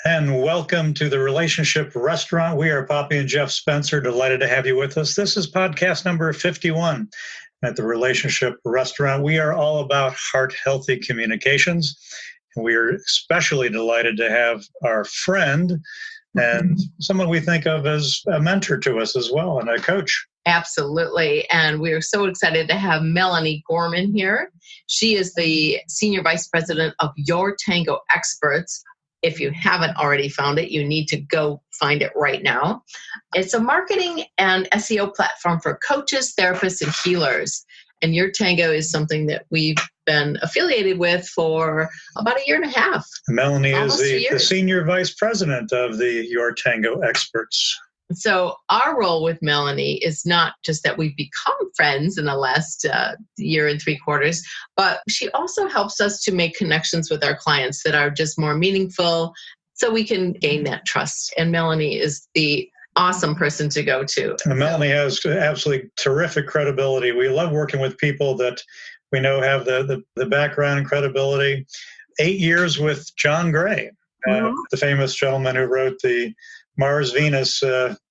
And welcome to the Relationship Restaurant. We are Poppy and Jeff Spencer. Delighted to have you with us. This is podcast number 51 at the Relationship Restaurant. We are all about heart-healthy communications. And we are especially delighted to have our friend and someone we think of as a mentor to us as well, and a coach. Absolutely. And we're so excited to have Melanie Gorman here. She is the Senior Vice President of Your Tango Experts. If you haven't already found it, you need to go find it right now. It's a marketing and SEO platform for coaches, therapists, and healers. And Your Tango is something that we've been affiliated with for about a year and a half. Melanie is the Senior Vice President of the Your Tango Experts. So our role with Melanie is not just that we've become friends in the last year and 3/4, but she also helps us to make connections with our clients that are just more meaningful so we can gain that trust. And Melanie is the awesome person to go to. And Melanie has absolutely terrific credibility. We love working with people that we know have the background and credibility. 8 years with John Gray, the famous gentleman who wrote the Mars, Venus.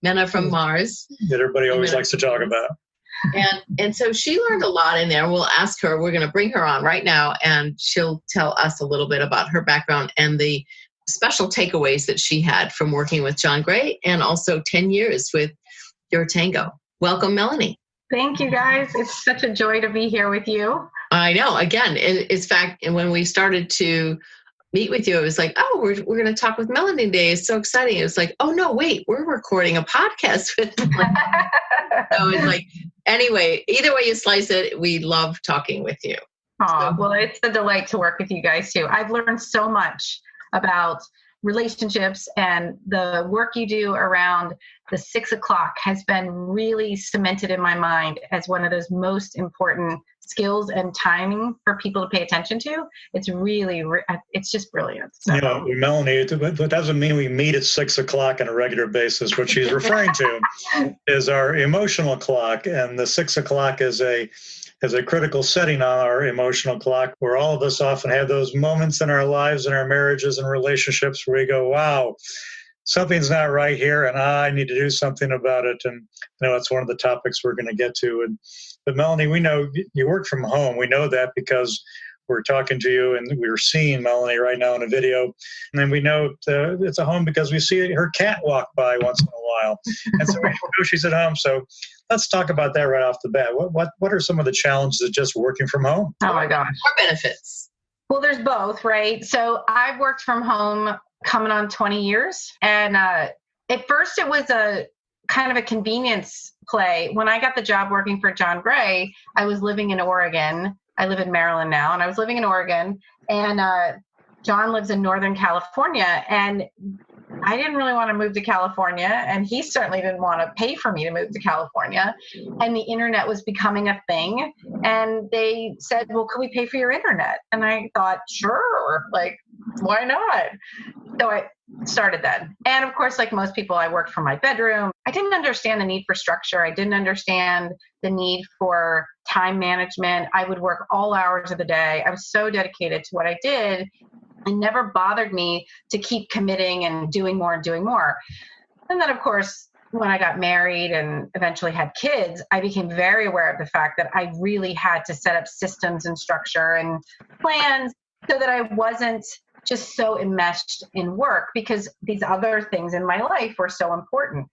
Men Are From Mars. That everybody always likes to talk about. And so she learned a lot in there. We'll ask her, we're going to bring her on right now, and she'll tell us a little bit about her background and the special takeaways that she had from working with John Gray and also 10 years with Your Tango. Welcome, Melanie. Thank you, guys. It's such a joy to be here with you. I know. Again, in fact, when we started to meet with you, it was like, oh, we're going to talk with Melanie today. It's so exciting. It's like, oh no, wait, we're recording a podcast with Melanie. So it's like, anyway, either way you slice it, we love talking with you. Oh, well, it's a delight to work with you guys too. I've learned so much about relationships, and the work you do around the 6 o'clock has been really cemented in my mind as one of those most important skills and timing for people to pay attention to. It's really, it's just brilliant. So. You know, Melanie, that doesn't mean we meet at 6 o'clock on a regular basis. What she's referring to is our emotional clock, and the 6 o'clock is a critical setting on our emotional clock, where all of us often have those moments in our lives and our marriages and relationships where we go, wow, something's not right here, and I need to do something about it. And that's one of the topics we're going to get to. But Melanie, we know you work from home. We know that because we're talking to you, and we're seeing Melanie right now in a video. And then we know it's a home because we see her cat walk by once in a while. And so we know she's at home. So let's talk about that right off the bat. What are some of the challenges of just working from home? Oh my gosh. What benefits? Well, there's both, right? So I've worked from home coming on 20 years. And at first it was a kind of a convenience play. When I got the job working for John Gray, I was living in Oregon. I live in Maryland now, and I was living in Oregon, and John lives in Northern California, and I didn't really want to move to California, and he certainly didn't want to pay for me to move to California, and the internet was becoming a thing, and they said, well, could we pay for your internet? And I thought, sure, like, why not? So I started then. And of course, like most people, I worked from my bedroom. I didn't understand the need for structure. I didn't understand the need for time management. I would work all hours of the day. I was so dedicated to what I did. It never bothered me to keep committing and doing more and doing more. And then, of course, when I got married and eventually had kids, I became very aware of the fact that I really had to set up systems and structure and plans so that I wasn't just so enmeshed in work, because these other things in my life were so important.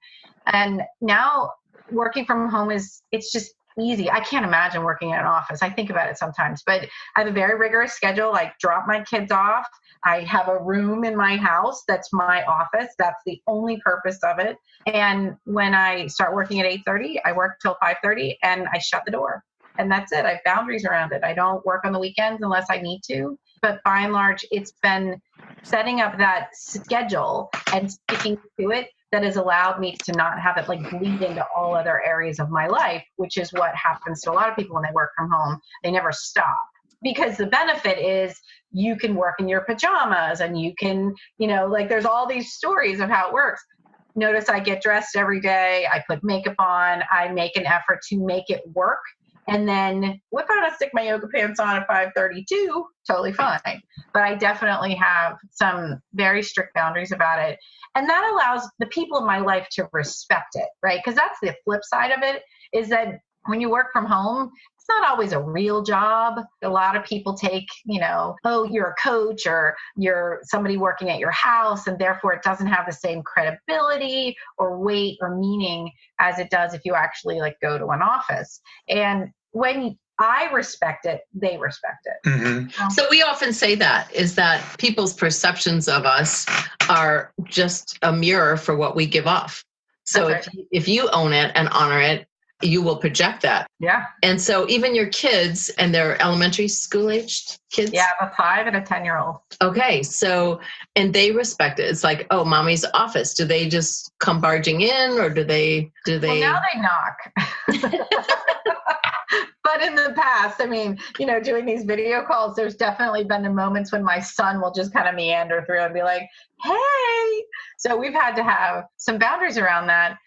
And now working from home it's just easy. I can't imagine working in an office. I think about it sometimes, but I have a very rigorous schedule. I drop my kids off. I have a room in my house that's my office. That's the only purpose of it. And when I start working at 8:30, I work till 5:30 and I shut the door. And that's it. I have boundaries around it. I don't work on the weekends unless I need to. But by and large, it's been setting up that schedule and sticking to it that has allowed me to not have it like bleed into all other areas of my life, which is what happens to a lot of people when they work from home. They never stop, because the benefit is you can work in your pajamas and you can, like there's all these stories of how it works. Notice I get dressed every day. I put makeup on. I make an effort to make it work. And then if I want to stick my yoga pants on at 5:32, totally fine. But I definitely have some very strict boundaries about it. And that allows the people in my life to respect it, right? Because that's the flip side of it, is that when you work from home, it's not always a real job. A lot of people take, oh, you're a coach or you're somebody working at your house, and therefore it doesn't have the same credibility or weight or meaning as it does if you actually go to an office. And when I respect it, they respect it. Mm-hmm. So we often say that people's perceptions of us are just a mirror for what we give off. So if you own it and honor it, you will project that. Yeah. And so even your kids, and they're elementary school aged kids? Yeah, a 5 and a 10-year-old. Okay. So, and they respect it. It's like, oh, mommy's office. Do they just come barging in, or do they? Well, now they knock. But in the past, doing these video calls, there's definitely been the moments when my son will just kind of meander through and be like, hey. So we've had to have some boundaries around that.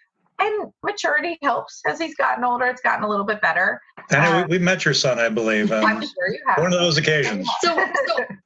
And maturity helps as he's gotten older. It's gotten a little bit better. And we met your son, I believe. I'm sure you have. One of those occasions. So,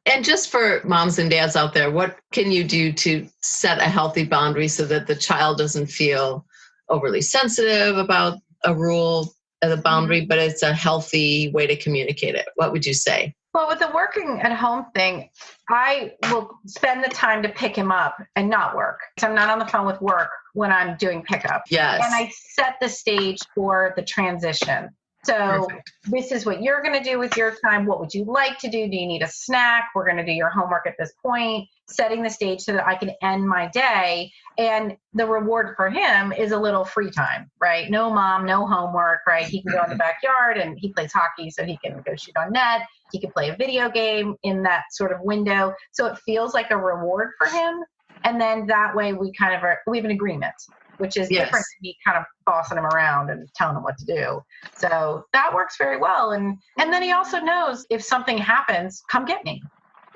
and just for moms and dads out there, what can you do to set a healthy boundary so that the child doesn't feel overly sensitive about a rule as a boundary, but it's a healthy way to communicate it? What would you say? Well, with the working at home thing, I will spend the time to pick him up and not work. So I'm not on the phone with work when I'm doing pickup. Yes. And I set the stage for the transition. So This is what you're going to do with your time. What would you like to do? Do you need a snack? We're going to do your homework at this point, setting the stage so that I can end my day. And the reward for him is a little free time, right? No mom, no homework, right? He can go in the backyard, and he plays hockey, so he can go shoot on net. He can play a video game in that sort of window. So it feels like a reward for him. And then that way we have an agreement, which is different than me kind of bossing him around and telling him what to do. So that works very well. And then he also knows if something happens, come get me.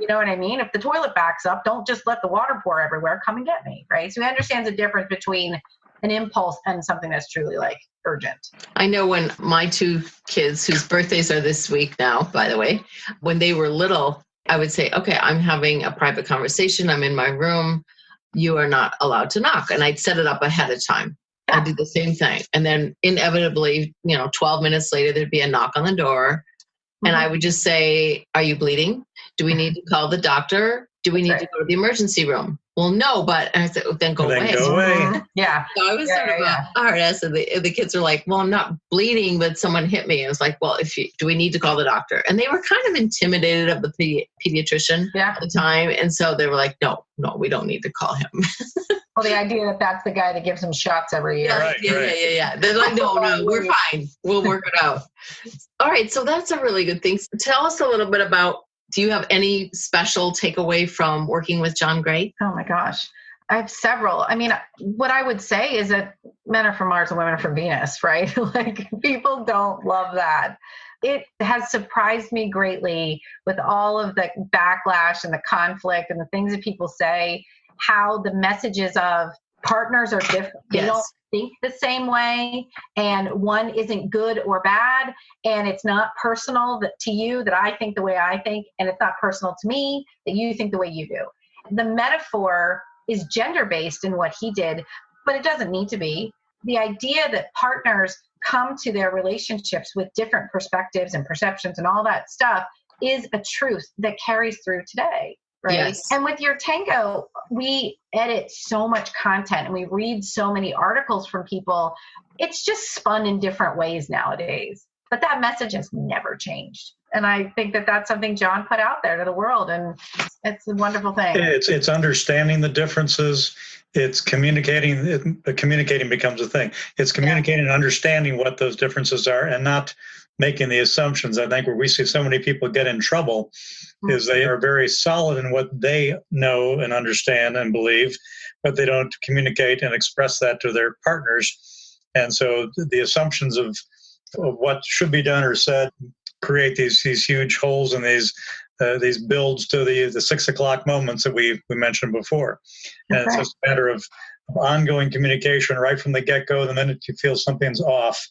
You know what I mean? If the toilet backs up, don't just let the water pour everywhere. Come and get me, right? So he understands the difference between an impulse and something that's truly urgent. I know when my 2 kids, whose birthdays are this week now, by the way, when they were little, I would say, okay, I'm having a private conversation. I'm in my room. You are not allowed to knock. And I'd set it up ahead of time. I did the same thing. And then inevitably, 12 minutes later, there'd be a knock on the door. And I would just say, are you bleeding? Do we need to call the doctor? Do we need to go to the emergency room? Well, no, but and I said, then go away. Go away. Yeah. So I was sort of a hard ass, and the kids are like, well, I'm not bleeding, but someone hit me. And I was like, well, do we need to call the doctor? And they were kind of intimidated of the pediatrician at the time. And so they were like, no, we don't need to call him. Well, the idea that that's the guy that gives them shots every year. Yeah. They're like, no, we're fine. We'll work it out. All right. So that's a really good thing. Tell us a little bit about, do you have any special takeaway from working with John Gray? Oh my gosh. I have several. What I would say is that men are from Mars and women are from Venus, right? People don't love that. It has surprised me greatly with all of the backlash and the conflict and the things that people say, how the messages of partners are different. They don't think the same way, and one isn't good or bad, and it's not personal to you that I think the way I think, and it's not personal to me that you think the way you do. The metaphor is gender-based in what he did, but it doesn't need to be. The idea that partners come to their relationships with different perspectives and perceptions and all that stuff is a truth that carries through today. Right. Yes. And with your Tango, we edit so much content and we read so many articles from people. It's just spun in different ways nowadays. But that message has never changed. And I think that that's something John put out there to the world. And it's a wonderful thing. It's understanding the differences. It's communicating. Communicating becomes a thing. It's communicating and understanding what those differences are and not making the assumptions. I think where we see so many people get in trouble is they are very solid in what they know and understand and believe, but they don't communicate and express that to their partners. And so the assumptions of what should be done or said create these huge holes in these builds to the 6 o'clock moments that we mentioned before. And it's just a matter of ongoing communication right from the get-go. The minute you feel something's off,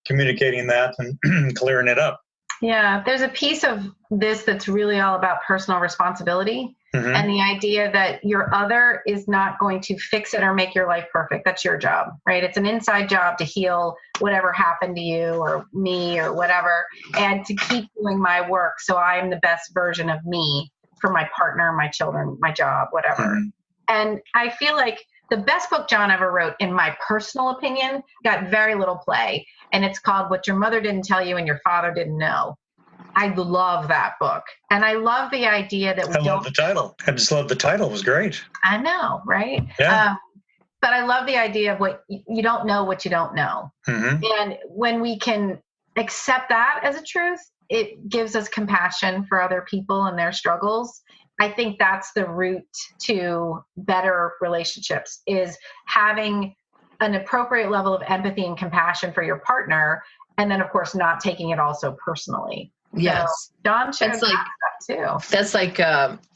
communicating that and clearing it up. Yeah, there's a piece of this that's really all about personal responsibility. Mm-hmm. And the idea that your other is not going to fix it or make your life perfect. That's your job, right? It's an inside job to heal whatever happened to you or me or whatever, and to keep doing my work so I am the best version of me for my partner, my children, my job, whatever. Mm-hmm. And I feel like the best book John ever wrote, in my personal opinion, got very little play. And it's called What Your Mother Didn't Tell You and Your Father Didn't Know. I love that book. And I love the idea that I love the title. I just love the title. It was great. I know, right? Yeah. But I love the idea of what you don't know what you don't know. Mm-hmm. And when we can accept that as a truth, it gives us compassion for other people and their struggles. I think that's the route to better relationships, is having an appropriate level of empathy and compassion for your partner. And then, of course, not taking it all so personally. Yes. So Don shared that too. That's like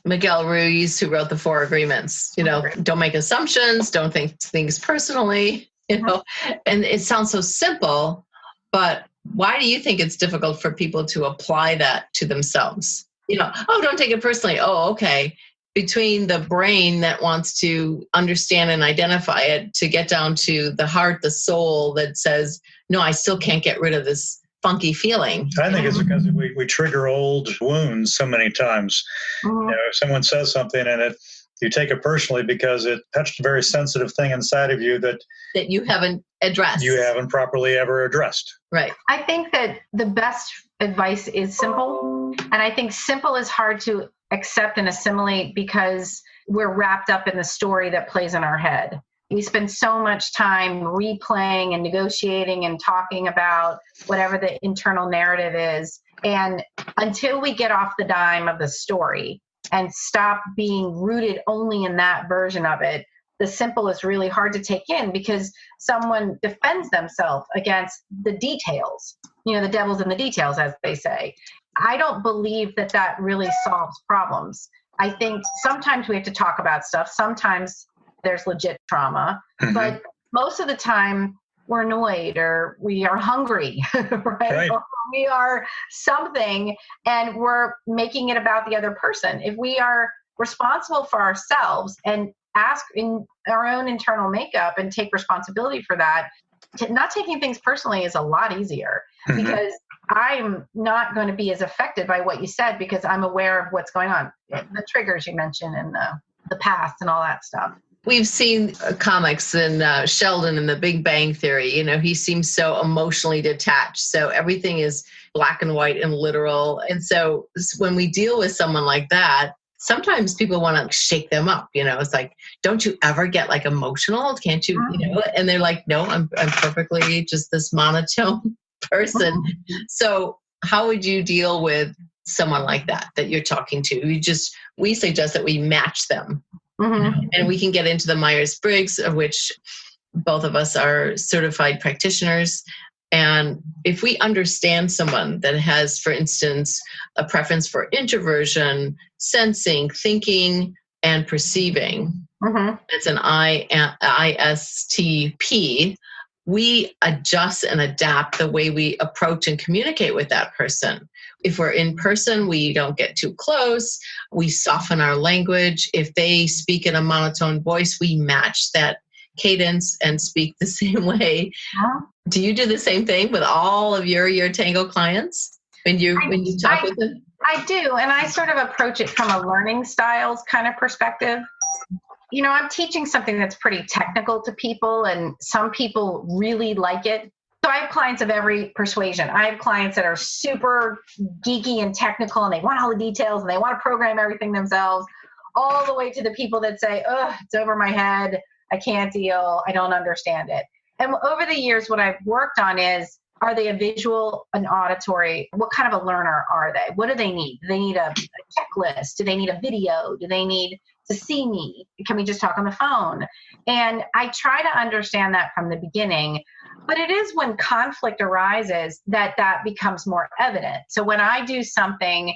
Miguel Ruiz, who wrote the 4 Agreements. Don't make assumptions, don't think things personally, and it sounds so simple, but why do you think it's difficult for people to apply that to themselves? Don't take it personally. Oh, okay. Between the brain that wants to understand and identify it, to get down to the heart, the soul that says, no, I still can't get rid of this funky feeling. I think it's because we trigger old wounds so many times. Mm-hmm. If someone says something and you take it personally because it touched a very sensitive thing inside of you that you haven't addressed. You haven't properly ever addressed. Right. I think that the best advice is simple. And I think simple is hard to accept and assimilate because we're wrapped up in the story that plays in our head. We spend so much time replaying and negotiating and talking about whatever the internal narrative is. And until we get off the dime of the story and stop being rooted only in that version of it, the simple is really hard to take in because someone defends themselves against the details. The devil's in the details, as they say. I don't believe that really solves problems. I think sometimes we have to talk about stuff. Sometimes there's legit trauma, but most of the time we're annoyed or we are hungry, right? Or we are something and we're making it about the other person. If we are responsible for ourselves and ask in our own internal makeup and take responsibility for that, not taking things personally is a lot easier because I'm not going to be as affected by what you said because I'm aware of what's going on. The triggers you mentioned and the past and all that stuff. We've seen comics and Sheldon in The Big Bang Theory. He seems so emotionally detached. So everything is black and white and literal. And so when we deal with someone like that, sometimes people want to shake them up. It's like, don't you ever get like emotional? Can't you, And they're like, no, I'm perfectly just this monotone person. So how would you deal with someone like that you're talking to? We suggest that we match them. And we can get into the Myers-Briggs, of which both of us are certified practitioners. And if we understand someone that has, for instance, a preference for introversion, sensing, thinking, and perceiving, it's an ISTP, we adjust and adapt the way we approach and communicate with that person. If we're in person, we don't get too close. We soften our language. If they speak in a monotone voice, we match that cadence and speak the same way. Do you do the same thing with all of your Tango clients when you talk with them? I do, and I sort of approach it from a learning styles kind of perspective. I'm teaching something that's pretty technical to people, and some people really like it. So I have clients of every persuasion. I have clients that are super geeky and technical, and they want all the details, and they want to program everything themselves, all the way to the people that say, oh, it's over my head. I can't deal. I don't understand it. And over the years, what I've worked on is, are they a visual, an auditory? What kind of a learner are they? What do they need? Do they need a checklist? Do they need a video? Do they need to see me? Can we just talk on the phone? And I try to understand that from the beginning. But it is when conflict arises that becomes more evident. So when I do something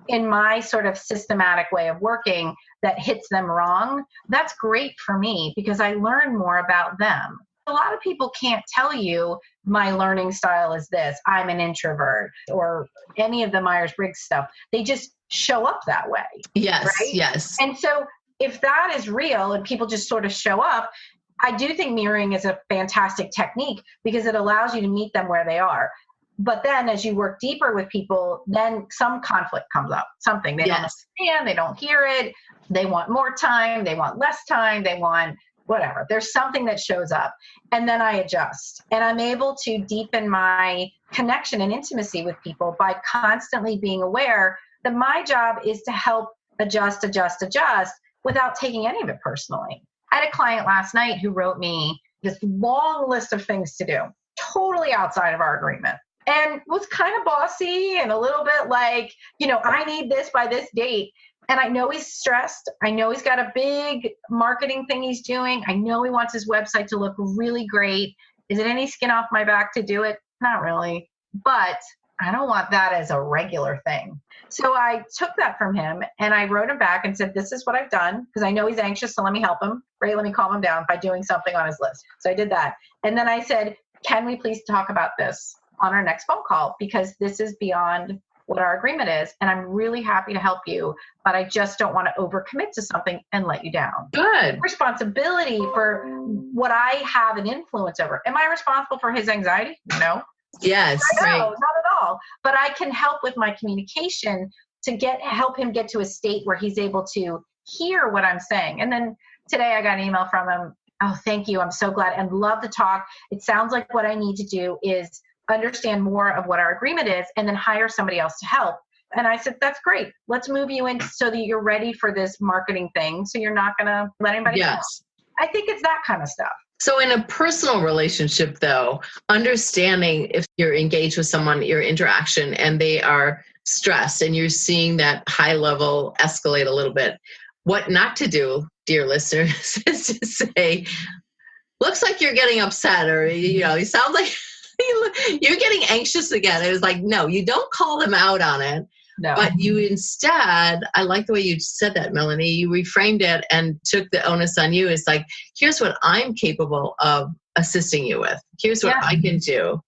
in my sort of systematic way of working that hits them wrong, that's great for me because I learn more about them. a lot of people can't tell you my learning style is this, I'm an introvert, or any of the Myers-Briggs stuff. They just show up that way. Yes, right? yes. And so if that is real and people just sort of show up, I do think mirroring is a fantastic technique because it allows you to meet them where they are. But then as you work deeper with people, then some conflict comes up, something they don't understand, they don't hear it, they want more time, they want less time, they want whatever. There's something that shows up. And then I adjust. And I'm able to deepen my connection and intimacy with people by constantly being aware that my job is to help adjust without taking any of it personally. I had a client last night who wrote me this long list of things to do, totally outside of our agreement, and was kind of bossy and a little bit like, I need this by this date. And I know he's stressed. I know he's got a big marketing thing he's doing. I know he wants his website to look really great. Is it any skin off my back to do it? Not really. But I don't want that as a regular thing. So I took that from him and I wrote him back and said, this is what I've done, because I know he's anxious. So let me help him, right? Let me calm him down by doing something on his list. So I did that. And then I said, can we please talk about this on our next phone call? Because this is beyond what our agreement is. And I'm really happy to help you, but I just don't want to overcommit to something and let you down. Good. Responsibility for what I have an influence over. Am I responsible for his anxiety? No. Yes. No, not at all. But I can help with my communication to help him get to a state where he's able to hear what I'm saying. And then today I got an email from him. Oh, thank you. I'm so glad and love to talk. It sounds like what I need to do is understand more of what our agreement is and then hire somebody else to help. And I said, that's great. Let's move you in so that you're ready for this marketing thing. So you're not going to let anybody know. I think it's that kind of stuff. So in a personal relationship, though, understanding if you're engaged with someone, your interaction, and they are stressed and you're seeing that high level escalate a little bit, what not to do, dear listeners, is to say, looks like you're getting upset, or, you sound like you're getting anxious again. It was like, no, you don't call them out on it. No. But you instead, I like the way you said that, Melanie, you reframed it and took the onus on you. It's like, here's what I'm capable of assisting you with. Here's what I can do.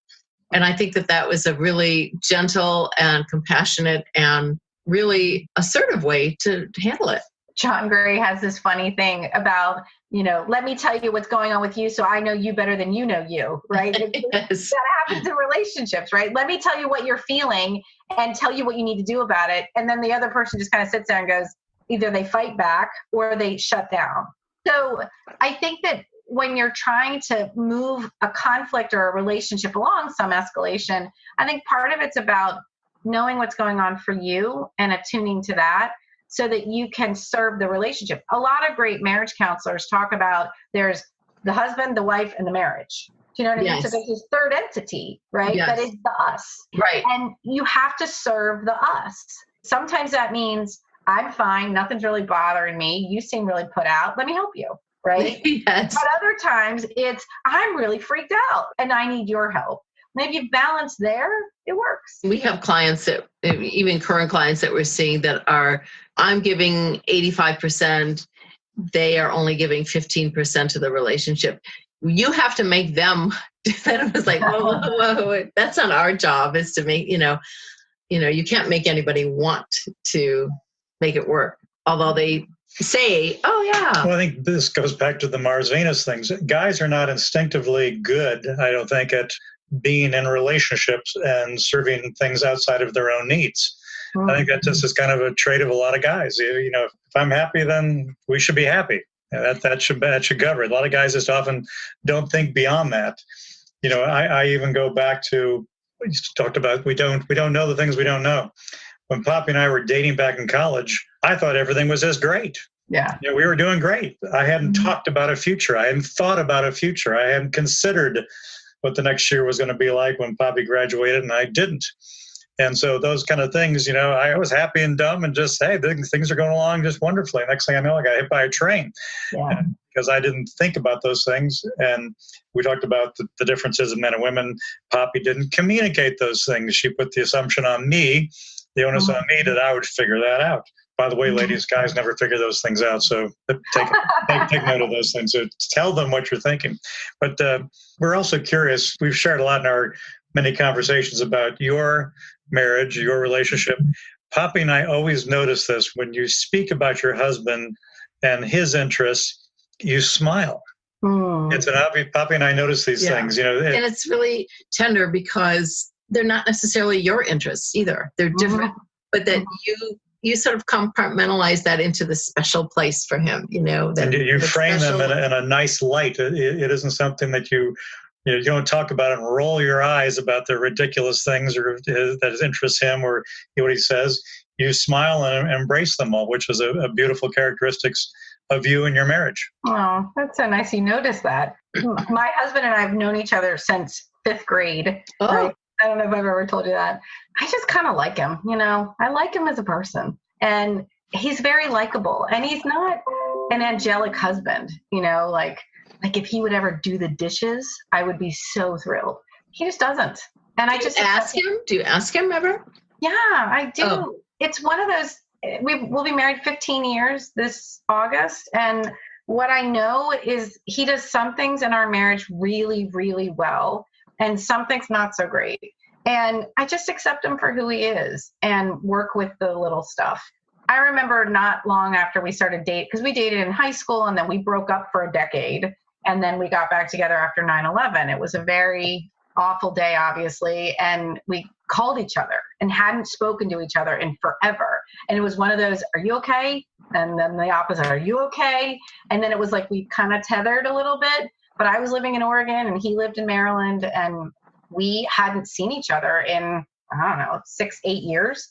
And I think that was a really gentle and compassionate and really assertive way to handle it. John Gray has this funny thing about, let me tell you what's going on with you so I know you better than you know you, right? Yes. That happens in relationships, right? Let me tell you what you're feeling and tell you what you need to do about it. And then the other person just kind of sits there and goes, either they fight back or they shut down. So I think that when you're trying to move a conflict or a relationship along, some escalation, I think part of it's about knowing what's going on for you and attuning to that, so that you can serve the relationship. A lot of great marriage counselors talk about there's the husband, the wife, and the marriage. Do you know what I mean? So there's this third entity, right? That is the us. Right. And you have to serve the us. Sometimes that means I'm fine, nothing's really bothering me, you seem really put out, let me help you, right? Yes. But other times it's I'm really freaked out and I need your help. Maybe you balance there, it works. We have clients that, even current clients that we're seeing that are, I'm giving 85%, they are only giving 15% of the relationship. You have to make them do that. It was like, whoa, that's not our job, is to make, you can't make anybody want to make it work. Although they say, oh yeah. Well, I think this goes back to the Mars-Venus things. Guys are not instinctively good, I don't think, at being in relationships and serving things outside of their own needs. I think that just is kind of a trait of a lot of guys. If I'm happy, then we should be happy. That should cover it. A lot of guys just often don't think beyond that. I even go back to, we talked about, we don't know the things we don't know. When Poppy and I were dating back in college, I thought everything was just great. Yeah. We were doing great. I hadn't talked about a future. I hadn't thought about a future. I hadn't considered what the next year was going to be like when Poppy graduated, and I didn't. And so those kind of things, I was happy and dumb and just, hey, things are going along just wonderfully. Next thing I know, I got hit by a train because I didn't think about those things. And we talked about the differences of men and women. Poppy didn't communicate those things. She put the assumption on me, the onus on me, that I would figure that out. By the way, ladies, guys never figure those things out. So take note of those things. So tell them what you're thinking. But we're also curious. We've shared a lot in our many conversations about your marriage, your relationship. Poppy and I always notice this. When you speak about your husband and his interests, you smile. It's an obvious. Poppy and I notice these things. You know, and it's really tender because they're not necessarily your interests either. They're different, but that you sort of compartmentalize that into the special place for him. You know, that and you frame them in a nice light. It isn't something that you don't talk about and roll your eyes about the ridiculous things or that interests him or what he says. You smile and embrace them all, which is a beautiful characteristics of you and your marriage. Oh, that's so nice. You noticed that. My husband and I have known each other since 5th grade. Oh. Right? I don't know if I've ever told you that. I just kind of like him, you know. I like him as a person. And he's very likable. And he's not an angelic husband, you know, like if he would ever do the dishes, I would be so thrilled. He just doesn't. And I just ask him. Do you ask him ever? Yeah, I do. Oh. It's one of those, we'll be married 15 years this August. And what I know is he does some things in our marriage really, really well. And some things not so great. And I just accept him for who he is and work with the little stuff. I remember not long after we started dating, because we dated in high school and then we broke up for a decade. And then we got back together after 9/11. It was a very awful day, obviously. And we called each other and hadn't spoken to each other in forever. And it was one of those, are you okay? And then the opposite, are you okay? And then it was like we kind of tethered a little bit. But I was living in Oregon and he lived in Maryland. And we hadn't seen each other in, I don't know, 6-8 years.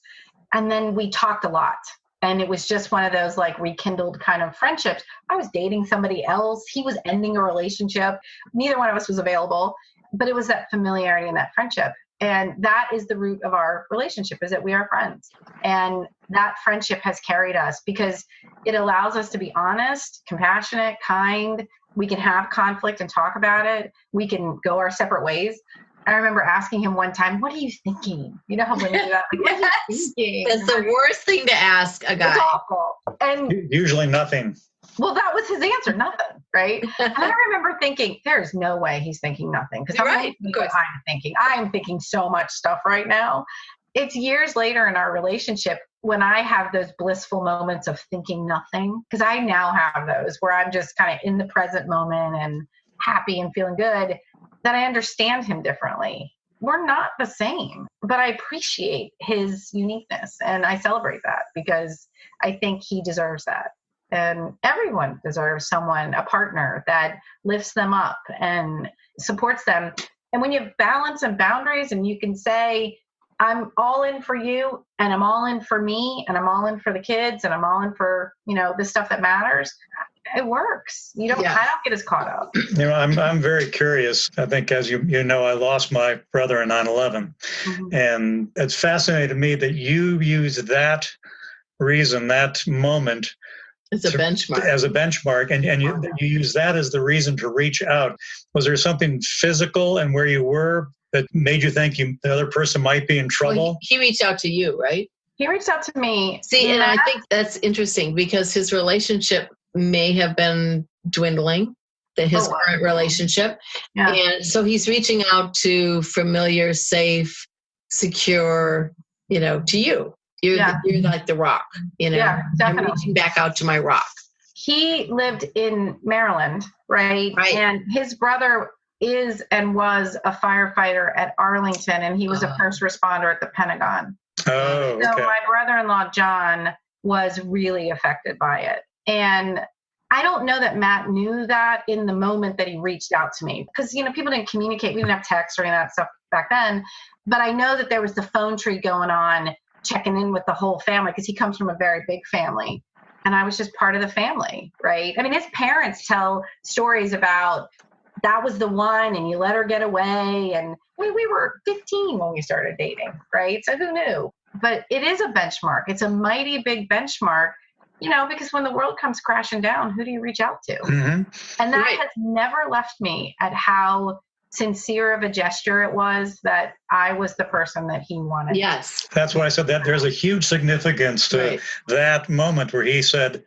And then we talked a lot. And it was just one of those like rekindled kind of friendships. I was dating somebody else. He was ending a relationship. Neither one of us was available, but it was that familiarity and that friendship. And that is the root of our relationship, is that we are friends. And that friendship has carried us because it allows us to be honest, compassionate, kind. We can have conflict and talk about it. We can go our separate ways. I remember asking him one time, what are you thinking? You know how women do that? Like, what are you thinking? That's the worst thing to ask a guy. It's awful. And usually nothing. Well, that was his answer, nothing, right? And I remember thinking, there's no way he's thinking nothing. Because right. I'm thinking. I'm thinking so much stuff right now. It's years later in our relationship when I have those blissful moments of thinking nothing, because I now have those where I'm just kind of in the present moment and happy and feeling good, that I understand him differently. We're not the same, but I appreciate his uniqueness and I celebrate that because I think he deserves that. And everyone deserves someone, a partner that lifts them up and supports them. And when you have balance and boundaries and you can say, I'm all in for you and I'm all in for me and I'm all in for the kids and I'm all in for, the stuff that matters. It works. I don't get as caught up. I'm very curious. I think, as you know, I lost my brother in 9/11, and it's fascinating to me that you use that reason, that moment, as a benchmark, and you use that as the reason to reach out. Was there something physical and where you were that made you think the other person might be in trouble? Well, he reached out to you, right? He reached out to me. See, and I think that's interesting because his relationship may have been dwindling, his current relationship. Yeah. And so he's reaching out to familiar, safe, secure, to you. You're like the rock, Yeah, definitely. I'm reaching back out to my rock. He lived in Maryland, right? And his brother is and was a firefighter at Arlington, and he was a first responder at the Pentagon. Oh, okay. So my brother-in-law, John, was really affected by it. And I don't know that Matt knew that in the moment that he reached out to me. Because, people didn't communicate. We didn't have text or any of that stuff back then. But I know that there was the phone tree going on, checking in with the whole family, because he comes from a very big family. And I was just part of the family, right? I mean, his parents tell stories about that was the one and you let her get away. And we were 15 when we started dating, right? So who knew? But it is a benchmark. It's a mighty big benchmark, because when the world comes crashing down, who do you reach out to? And that has never left me at how sincere of a gesture it was that I was the person that he wanted. Yes. That's why I said that there's a huge significance to that moment where he said,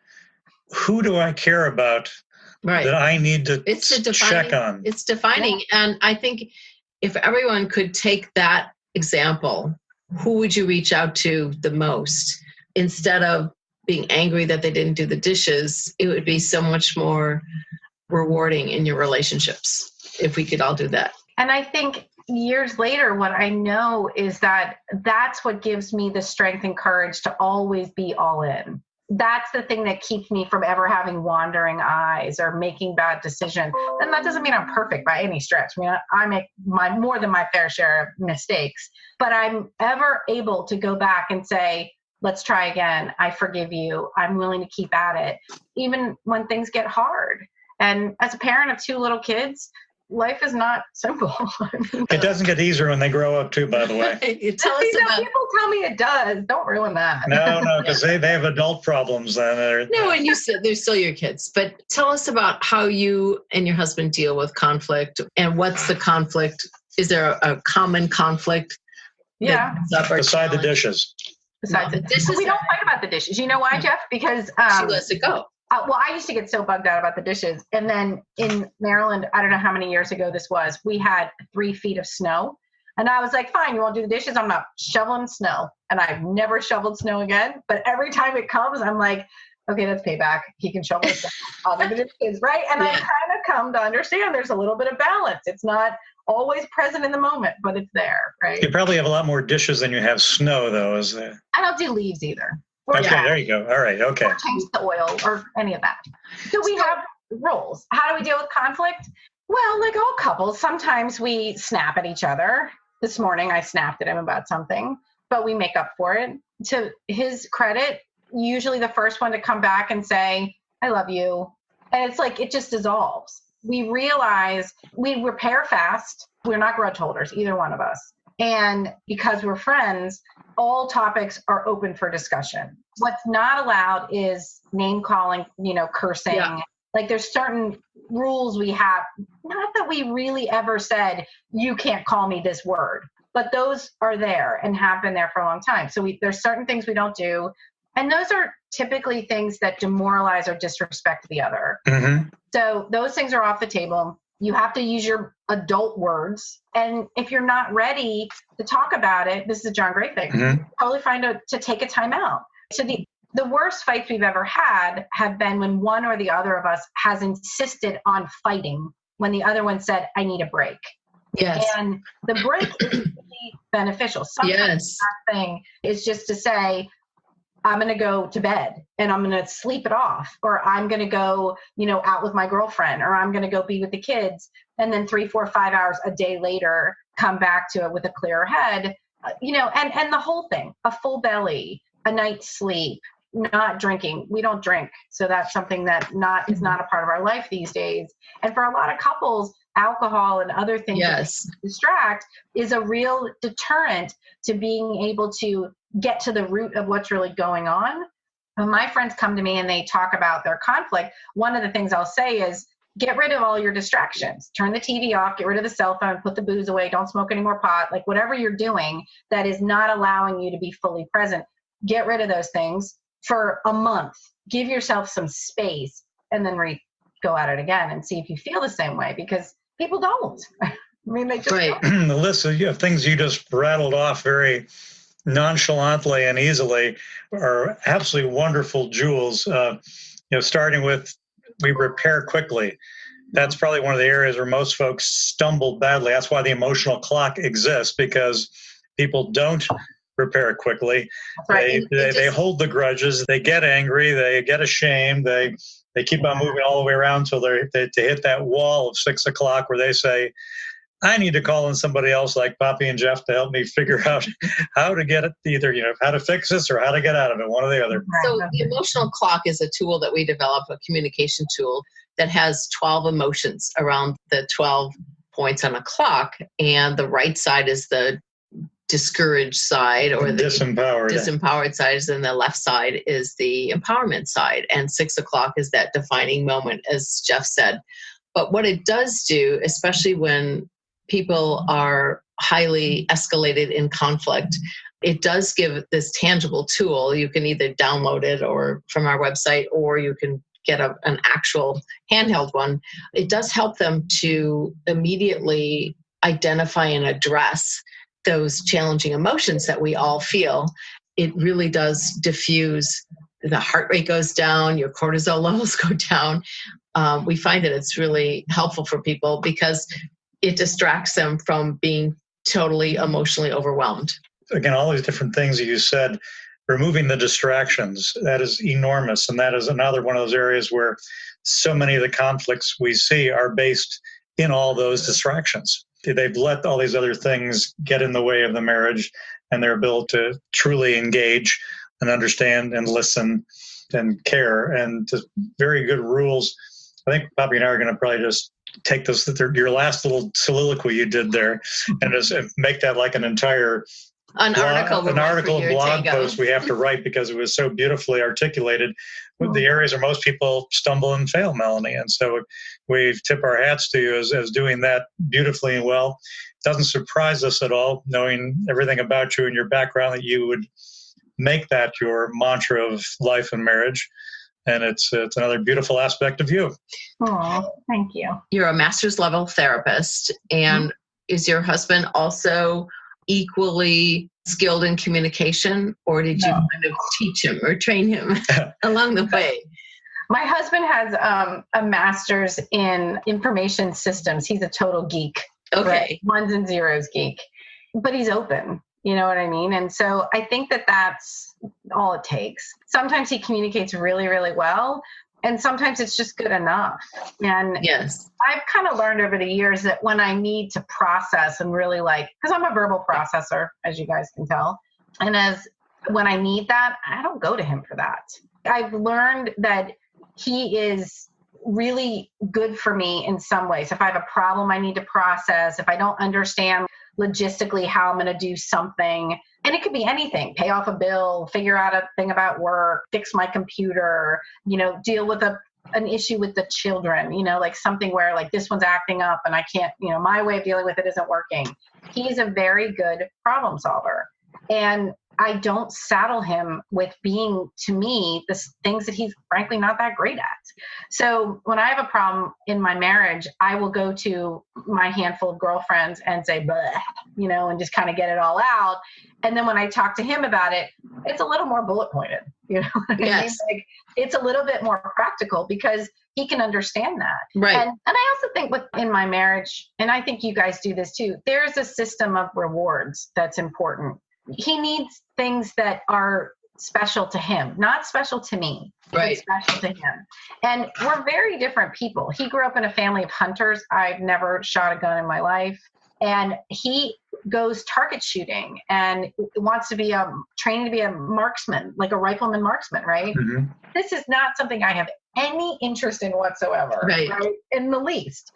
who do I care about that I need to check on? It's defining. Yeah. And I think if everyone could take that example, who would you reach out to the most? Instead of being angry that they didn't do the dishes, it would be so much more rewarding in your relationships if we could all do that. And I think years later, what I know is that that's what gives me the strength and courage to always be all in. That's the thing that keeps me from ever having wandering eyes or making bad decisions. And that doesn't mean I'm perfect by any stretch. I mean, I make more than my fair share of mistakes, but I'm ever able to go back and say, let's try again. I forgive you. I'm willing to keep at it, even when things get hard. And as a parent of 2 little kids, life is not simple. It doesn't get easier when they grow up too, by the way. People tell me it does. Don't ruin that. No, because they have adult problems then. No, and you said they're still your kids. But tell us about how you and your husband deal with conflict, and what's the conflict? Is there a common conflict? Yeah. Beside the dishes. Besides the dishes. We don't fight about the dishes. You know why, Jeff? Because she lets it go. Well, I used to get so bugged out about the dishes. And then in Maryland, I don't know how many years ago this was, we had 3 feet of snow. And I was like, fine, you want to do the dishes? I'm not shoveling snow. And I've never shoveled snow again. But every time it comes, I'm like, okay, that's payback. He can shovel snow. I'll do the dishes, right? And I kind of come to understand there's a little bit of balance. It's not always present in the moment, but it's there, right? You probably have a lot more dishes than you have snow, though, is there? I don't do leaves either. Okay, there you go. All right, okay. Or change the oil or any of that. So we have roles. How do we deal with conflict? Well, like all couples, sometimes we snap at each other. This morning I snapped at him about something, but we make up for it. To his credit, usually the first one to come back and say, I love you. And it's like, it just dissolves. We realize we repair fast. We're not grudge holders, either one of us. And because we're friends, all topics are open for discussion. What's not allowed is name calling, cursing. Yeah. Like there's certain rules we have, not that we really ever said, you can't call me this word, but those are there and have been there for a long time. So there's certain things we don't do. And those are typically things that demoralize or disrespect the other. Mm-hmm. So those things are off the table. You have to use your adult words. And if you're not ready to talk about it, this is a John Gray thing, totally fine to take a time out. So the worst fights we've ever had have been when one or the other of us has insisted on fighting when the other one said, I need a break. Yes. And the break is really beneficial. Sometimes that thing is just to say, I'm going to go to bed and I'm going to sleep it off, or I'm going to go, out with my girlfriend, or I'm going to go be with the kids. And then 3, 4, 5 hours a day later, come back to it with a clearer head, and the whole thing, a full belly, a night's sleep, not drinking. We don't drink. So that's something that is not a part of our life these days. And for a lot of couples, alcohol and other things that distract is a real deterrent to being able to get to the root of what's really going on. When my friends come to me and they talk about their conflict, one of the things I'll say is, get rid of all your distractions. Turn the TV off, get rid of the cell phone, put the booze away, don't smoke any more pot, like whatever you're doing that is not allowing you to be fully present. Get rid of those things for a month. Give yourself some space and then go at it again and see if you feel the same way, because people don't. I mean, they just don't. The list of things you just rattled off very nonchalantly and easily are absolutely wonderful jewels. Starting with, we repair quickly. That's probably one of the areas where most folks stumble badly. That's why the emotional clock exists, because people don't repair quickly. Right. They hold the grudges. They get angry. They get ashamed. They keep on moving all the way around until they hit that wall of 6 o'clock where they say, I need to call in somebody else like Poppy and Jeff to help me figure out how to get it, either, how to fix this or how to get out of it, one or the other. So the emotional clock is a tool that we developed, a communication tool that has 12 emotions around the 12 points on a clock. And the right side is the discouraged side, or the disempowered side, and the left side is the empowerment side. And 6 o'clock is that defining moment, as Jeff said. But what it does do, especially when people are highly escalated in conflict, it does give this tangible tool. You can either download it or from our website, or you can get an actual handheld one. It does help them to immediately identify and address those challenging emotions that we all feel. It really does diffuse. The heart rate goes down, your cortisol levels go down. We find that it's really helpful for people because it distracts them from being totally emotionally overwhelmed. Again, all these different things that you said, removing the distractions, that is enormous. And that is another one of those areas where so many of the conflicts we see are based in all those distractions. They've let all these other things get in the way of the marriage and their ability to truly engage and understand and listen and care. And just very good rules. I think Poppy and I are going to probably just take this, your last little soliloquy you did there, and just make that like an entire article, blog post we have to write, because it was so beautifully articulated with the areas where most people stumble and fail, Melanie. And so we tip our hats to you as doing that beautifully and well. It doesn't surprise us at all, knowing everything about you and your background, that you would make that your mantra of life and marriage. And it's another beautiful aspect of you. Oh, thank you. You're a master's level therapist. And is your husband also equally skilled in communication, or did you kind of teach him or train him along the way? My husband has a master's in information systems. He's a total geek. Okay. Right? Ones and zeros geek. But he's open. You know what I mean? And so I think that that's all it takes. Sometimes he communicates really, really well, and sometimes it's just good enough. And yes, I've kind of learned over the years that when I need to process and really because I'm a verbal processor, as you guys can tell, and when I need that, I don't go to him for that. I've learned that he is really good for me in some ways. If I have a problem I need to process, if I don't understand logistically how I'm going to do something, and it could be anything, pay off a bill, figure out a thing about work, fix my computer, deal with an issue with the children, like something where like this one's acting up and I can't, my way of dealing with it isn't working. He's a very good problem solver. And I don't saddle him with being, to me, the things that he's frankly not that great at. So when I have a problem in my marriage, I will go to my handful of girlfriends and say, bleh, and just kind of get it all out. And then when I talk to him about it, it's a little more bullet pointed, Yes. Like, it's a little bit more practical because he can understand that. Right. And I also think in my marriage, and I think you guys do this too, there's a system of rewards that's important. He needs things that are special to him, not special to me, right? But special to him. And we're very different people. He grew up in a family of hunters. I've never shot a gun in my life. And he goes target shooting and wants to be training to be a marksman, like a rifleman marksman, right? Mm-hmm. This is not something I have any interest in whatsoever, right? In the least.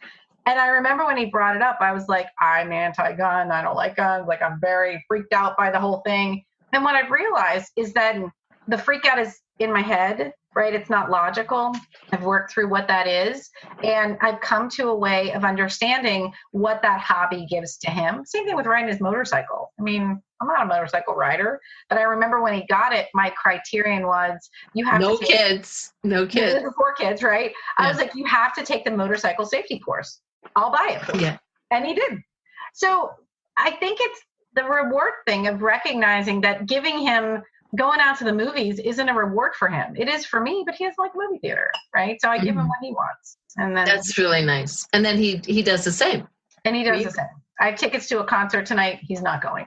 And I remember when he brought it up, I was like, I'm anti-gun. I don't like guns. Like, I'm very freaked out by the whole thing. And what I've realized is that the freak out is in my head, right? It's not logical. I've worked through what that is. And I've come to a way of understanding what that hobby gives to him. Same thing with riding his motorcycle. I mean, I'm not a motorcycle rider, but I remember when he got it, my criterion was you have no to take kids. 4 kids, right? Yeah. I was like, you have to take the motorcycle safety course. I'll buy it for you. Yeah. And he did. So I think it's the reward thing of recognizing that giving him going out to the movies isn't a reward for him. It is for me, but he doesn't like the movie theater, right? So I give him what he wants. And then that's really nice. And then he does the same. And he does the same. I have tickets to a concert tonight. He's not going.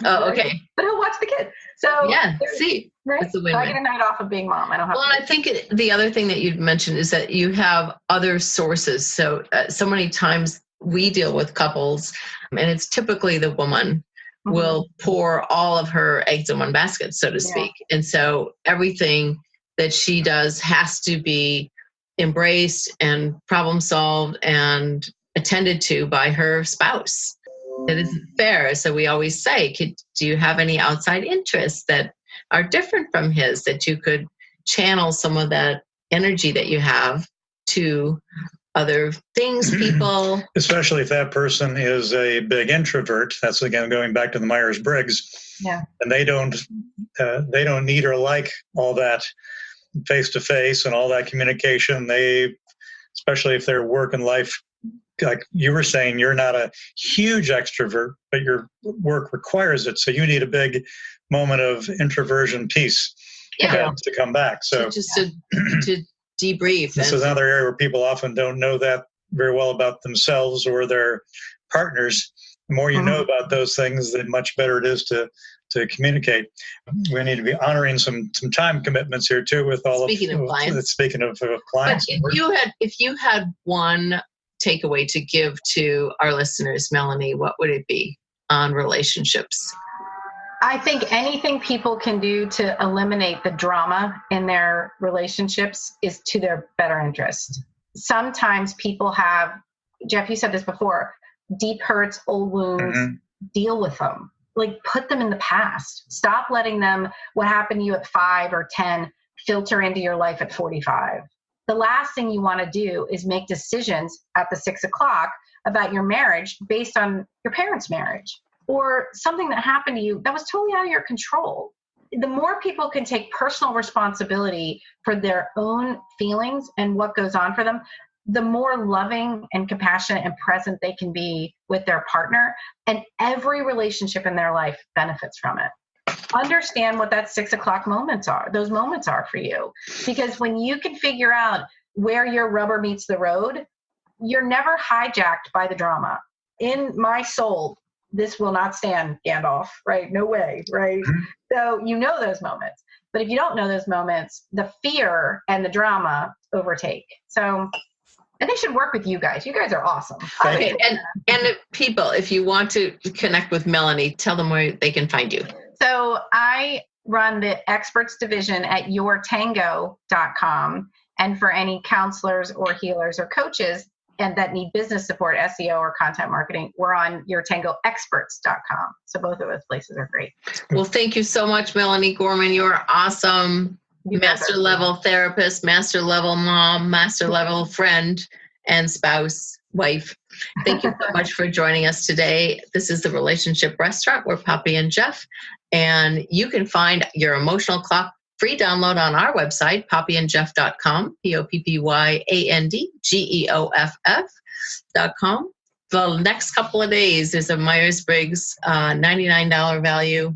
Oh, okay. But he'll watch the kids. So yeah, see, right? it's a win-win. So I get a night off of being mom. I don't have Well, and I think the other thing that you'd mentioned is that you have other sources. So so many times we deal with couples, and it's typically the woman will pour all of her eggs in one basket, so to speak. Yeah. And so everything that she does has to be embraced and problem solved and attended to by her spouse. It isn't fair. So we always say, do you have any outside interests that are different from his, that you could channel some of that energy that you have to other things, people. Especially if that person is a big introvert. That's again going back to the Myers-Briggs. Yeah. And they don't need or like all that face-to-face and all that communication. They, especially if their work and life, like you were saying, you're not a huge extrovert, but your work requires it. So you need a big moment of introversion peace to come back. So just to debrief. This is another area where people often don't know that very well about themselves or their partners. The more you know about those things, the much better it is to communicate. We need to be honoring some time commitments here too with all Speaking of clients. Speaking of clients. But if you had one takeaway to give to our listeners, Melanie, what would it be on relationships? I think anything people can do to eliminate the drama in their relationships is to their better interest. Sometimes people have, Jeff, you said this before, deep hurts, old wounds, deal with them. Like, put them in the past. Stop letting them, what happened to you at 5 or 10, filter into your life at 45. The last thing you want to do is make decisions at the 6 o'clock about your marriage based on your parents' marriage or something that happened to you that was totally out of your control. The more people can take personal responsibility for their own feelings and what goes on for them, the more loving and compassionate and present they can be with their partner. And every relationship in their life benefits from it. Understand what that 6 o'clock moments are. Those moments are for you. Because when you can figure out where your rubber meets the road, you're never hijacked by the drama. In my soul, this will not stand, Gandalf, right? No way, right? So you know those moments. But if you don't know those moments, the fear and the drama overtake. So, and they should work with you guys. You guys are awesome. Okay. And people, if you want to connect with Melanie, tell them where they can find you. So I run the experts division at yourtango.com. And for any counselors or healers or coaches and that need business support, SEO or content marketing, we're on yourtangoexperts.com. So both of those places are great. Well, thank you so much, Melanie Gorman. You're awesome. Master level therapist, master level mom, master level friend and spouse, wife. Thank you so much for joining us today. This is the Relationship Restaurant. We're Poppy and Jeff, and you can find your emotional clock free download on our website, poppyandjeff.com, poppyandgeoff.com. The next couple of days, there's a Myers-Briggs $99 value.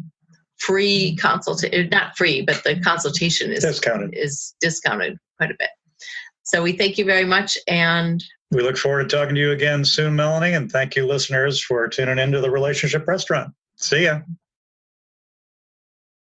Free consultation, not free, but the consultation is discounted quite a bit. So we thank you very much. And we look forward to talking to you again soon, Melanie. And thank you, listeners, for tuning into the Relationship Restaurant. See ya.